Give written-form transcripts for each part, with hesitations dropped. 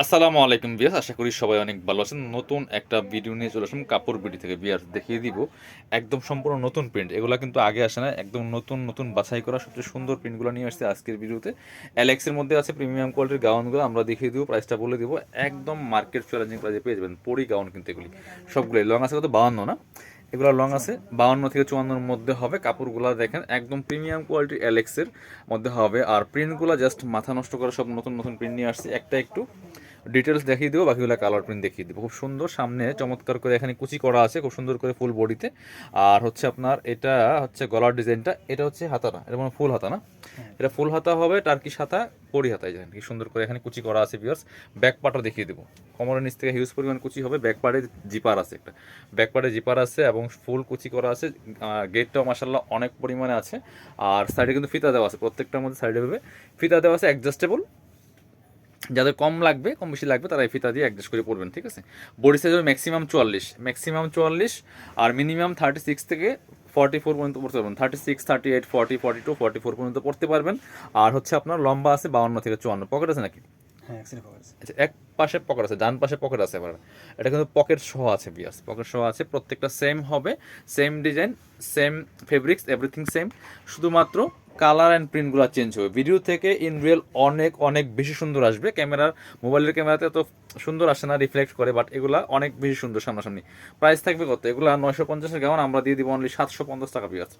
আসসালামু আলাইকুম বিয়াস, আশা করি সবাই অনেক ভালো আছেন। নতুন একটা ভিডিও নিয়ে চলে আসলাম কাপড় বিডি থেকে। বিয়াস দেখিয়ে দিব একদম সম্পূর্ণ নতুন প্রিন্ট, এগুলো কিন্তু আগে আসে না। একদম নতুন নতুন বাছাই করা সবচেয়ে সুন্দর প্রিন্টগুলো নিয়ে আসছে আজকের ভিডিওতে। অ্যালেক্সের মধ্যে আছে প্রিমিয়াম কোয়ালিটির গাউনগুলো, আমরা দেখিয়ে দিব, প্রাইসটা বলে দিব। একদম মার্কেট চ্যালেঞ্জিং প্রাইসে পেয়ে যাবেন পরি গাউন, কিন্তু এগুলি সবগুলোই লং আছে কত 52 না, এগুলো লং আছে 52 থেকে 54 মধ্যে হবে। কাপড়গুলো দেখেন একদম প্রিমিয়াম কোয়ালিটি অ্যালেক্সের মধ্যে হবে। আর প্রিন্টগুলো জাস্ট মাথা নষ্ট করা সব নতুন নতুন প্রিন্ট নিয়ে আসছে। একটা একটু ডিটেলস দেখিয়ে দেবো, বাকিগুলো কালার প্রিন্ট দেখিয়ে দেবো। খুব সুন্দর, সামনে চমৎকার করে এখানে কুচি করা আছে খুব সুন্দর করে ফুল বডিতে। আর হচ্ছে আপনার এটা হচ্ছে গলার ডিজাইনটা, এটা হচ্ছে হাতাটা, এটা মানে ফুল হাতা না, এটা ফুল হাতা হবে, টার্কিশ হাতা, পরি হাতায় দেখেন কি সুন্দর করে এখানে কুচি করা আছে। ভিউয়ার্স ব্যাক পার্টটা দেখিয়ে দেবো, কোমরের নিচ থেকে হিউজ পরিমাণ কুচি হবে। ব্যাক পার্টে জিপার আছে, একটা ব্যাক পার্টে জিপার আছে এবং ফুল কুচি করা আছে। গেটটাও মাসাল্লাহ অনেক পরিমাণে আছে। আর সাইডে কিন্তু ফিতা দেওয়া আছে, প্রত্যেকটার মধ্যে সাইডে ভাবে ফিতা দেওয়া আছে অ্যাডজাস্টেবল। যাদের কম লাগবে, কম বেশি লাগবে, তারা এই ফিতা দিয়ে অ্যাডজাস্ট করে পড়বেন, ঠিক আছে। বডি সাইজ হবে ম্যাক্সিমাম 44, আর মিনিমাম 36 থেকে 44 পর্যন্ত পড়তে পারবেন। 36, 38, 40, 42, 44 পর্যন্ত পড়তে পারবেন। আর হচ্ছে আপনার লম্বা আছে 52 থেকে 54। পকেট আছে নাকি? হ্যাঁ, অ্যাক্সেন্ট পাওয়া যাচ্ছে। আচ্ছা, এক পাশে পকেট আছে, ডান পাশে পকেট আছে। আবার এটা কিন্তু পকেট সহ আছে, বিয়াস পকেট সহ আছে। প্রত্যেকটা সেম হবে, same design, same fabrics, everything same. শুধুমাত্র কালার অ্যান্ড প্রিন্টগুলো চেঞ্জ হবে। ভিডিও থেকে ইন রিয়েল অনেক অনেক বেশি সুন্দর আসবে। মোবাইলের ক্যামেরাতে এত সুন্দর আসে না, রিফ্লেক্ট করে, বাট এগুলা অনেক বেশি সুন্দর সামনাসামনি। প্রাইস থাকবে কত? এগুলা 950-এর গাউন আমরা দিয়ে দিব অনলি 750 টাকা। বিয়াস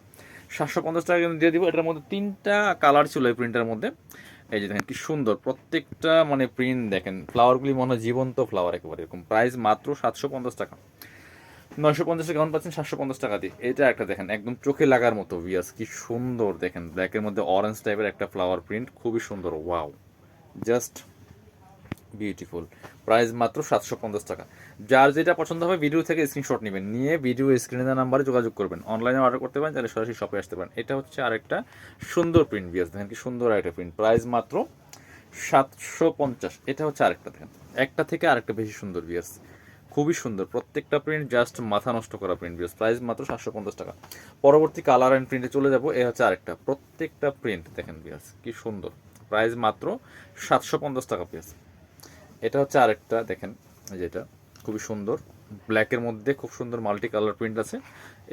750 টাকা কিন্তু দিয়ে দিব। এটার মধ্যে 3টা কালার ছিল এই প্রিন্টের মধ্যে। এই যে দেখেন কি সুন্দর প্রত্যেকটা, মানে প্রিন্ট দেখেন, ফ্লাওয়ারগুলি মনে হয় জীবন্ত ফ্লাওয়ার একেবারে এরকম। প্রাইস মাত্র 750 টাকা। 950-এর গাউন পাচ্ছেন 750 টাকা দিয়ে। এটা একটা দেখেন একদম চোখে লাগার মতো, ভিয়াস কি সুন্দর দেখেন, ব্ল্যাকের মধ্যে অরেঞ্জ টাইপের একটা ফ্লাওয়ার প্রিন্ট, খুবই সুন্দর, ওয়াও, জাস্ট বিউটিফুল। প্রাইস মাত্র 750 টাকা। যার যেটা পছন্দ হবে ভিডিও থেকে স্ক্রিনশট নেবেন, নিয়ে ভিডিও স্ক্রিনে দেওয়া নাম্বারে যোগাযোগ করবেন। অনলাইনে অর্ডার করতে পারেন, তাহলে সরাসরি শপে আসতে পারেন। এটা হচ্ছে আরেকটা সুন্দর প্রিন্ট, ভিয়াস দেখেন কি সুন্দর একটা প্রিন্ট। প্রাইস মাত্র 750। এটা হচ্ছে আরেকটা দেখেন, একটা থেকে আরেকটা বেশি সুন্দর, ভিয়াস খুবই সুন্দর প্রত্যেকটা প্রিন্ট, জাস্ট মাথা নষ্ট করা প্রিন্ট। ভিয়াস প্রাইস মাত্র 750 টাকা। পরবর্তী কালার অ্যান্ড প্রিন্টে চলে যাবো। এ হচ্ছে আরেকটা, প্রত্যেকটা প্রিন্ট দেখেন ভিয়াস কি সুন্দর। প্রাইস মাত্র 750 টাকা। ভিয়াস এটা হচ্ছে আরেকটা দেখেন, যেটা খুবই সুন্দর, ব্ল্যাকের মধ্যে খুব সুন্দর মাল্টি কালার প্রিন্ট আছে।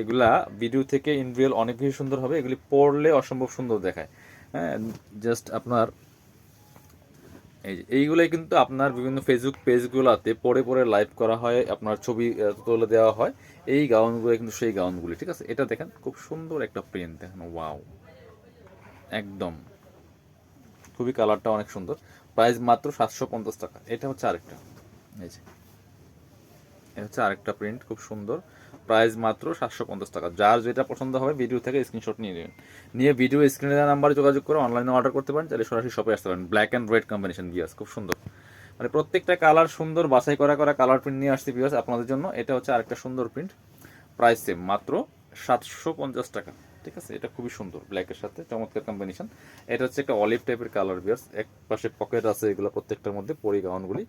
এগুলা ভিডিও থেকে ইন রিয়েল অনেক বেশি সুন্দর হবে। এগুলি পরলে অসম্ভব সুন্দর দেখায়। হ্যাঁ, জাস্ট আপনার এই যে এইগুলাই কিন্তু আপনার বিভিন্ন ফেসবুক পেজগুলোতে পরে পরে লাইভ করা হয়, আপনার ছবি তুলে দেওয়া হয়। এই গাউনগুলো কিন্তু সেই গাউনগুলি, ঠিক আছে। এটা দেখেন খুব সুন্দর একটা প্রিন্ট দেখেন, ওয়াও, একদম খুবই কালারটা অনেক সুন্দর। প্রাইস মাত্র 750 টাকা। এটা হচ্ছে আরেকটা, এই যে এটা হচ্ছে আরেকটা প্রিন্ট খুব সুন্দর। প্রাইস মাত্র 750 টাকা। যার যেটা পছন্দ হবে ভিডিও থেকে স্ক্রিনশট নিয়ে নেবেন, নিয়ে ভিডিও স্ক্রিনে দেওয়া নাম্বারে যোগাযোগ করে অনলাইনে অর্ডার করতে পারেন, তাহলে সরাসরি শপে আসতে পারেন। ব্ল্যাক অ্যান্ড রেড কম্বিনেশন, বিয়াস খুব সুন্দর, মানে প্রত্যেকটা কালার সুন্দর, বাছাই করা করা কালার প্রিন্ট নিয়ে আসছি বিয়াস আপনাদের জন্য। এটা হচ্ছে আরেকটা সুন্দর প্রিন্ট, প্রাইস সেম মাত্র 750 টাকা, ঠিক আছে। এটা খুবই সুন্দর, ব্ল্যাকের সাথে চমৎকার কম্বিনেশন। এটা হচ্ছে একটা অলিভ টাইপের কালার, বিয়ার্স এক পাশে পকেট আছে, এগুলো প্রত্যেকটার মধ্যে পরি গাউনগুলি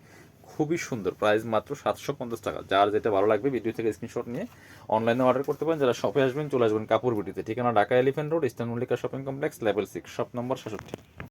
খুবই সুন্দর। প্রাইস মাত্র 750 টাকা। যার যেটা ভালো লাগবে ভিডিও থেকে স্ক্রিনশট নিয়ে অনলাইনে অর্ডার করতে পারেন। যারা শপে আসবেন চলে আসবেন কাপড় বিটিতে, ঠিকানা Dhaka elephant road, eastern Mallika shopping complex, level 6, shop number 67।